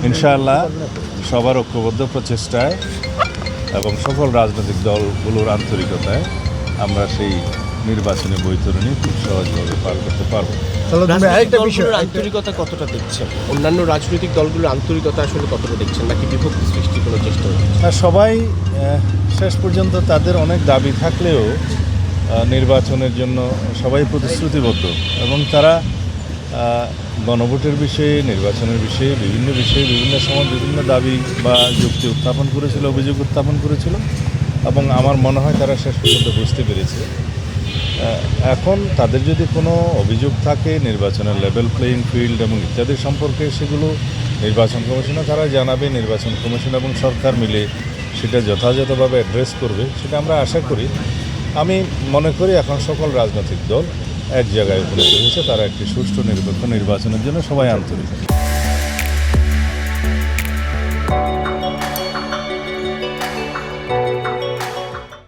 ইনশাআল্লাহ সবার ঐক্যবদ্ধ প্রচেষ্টায় এবং সকল রাজনৈতিক দলগুলোর আন্তরিকতায় আমরা সেই নির্বাচনী বৈতরণী খুব সহজভাবে পার করতে পারবো। দলগুলোর আন্তরিকতা কতটা দেখছেন? অন্যান্য রাজনৈতিক দলগুলোর আন্তরিকতা আসলে কতটা দেখছেন, নাকি বিভক্তি সৃষ্টির কোনো চেষ্টা হচ্ছে? সবাই শেষ পর্যন্ত তাদের অনেক দাবি থাকলেও নির্বাচনের জন্য সবাই প্রতিশ্রুতিবদ্ধ এবং তারা গণভোটের বিষয়ে, নির্বাচনের বিষয়ে, বিভিন্ন সময় বিভিন্ন দাবি বা যুক্তি উত্থাপন করেছিল, অভিযোগ উত্থাপন করেছিল এবং আমার মনে হয় তারা শেষ পর্যন্ত বুঝতে পেরেছে। এখন তাদের যদি কোনো অভিযোগ থাকে নির্বাচনের লেভেল প্লেইং ফিল্ড এবং ইত্যাদি সম্পর্কে, সেগুলো নির্বাচন কমিশনে তারা জানাবে। নির্বাচন কমিশন এবং সরকার মিলে সেটা যথাযথভাবে অ্যাড্রেস করবে, সেটা আমরা আশা করি। আমি মনে করি এখন সকল রাজনৈতিক দল এক জায়গায় উপনীত হয়েছে, তারা একটি সুষ্ঠু নিরপেক্ষ নির্বাচনের জন্য সবাই আন্তরিক।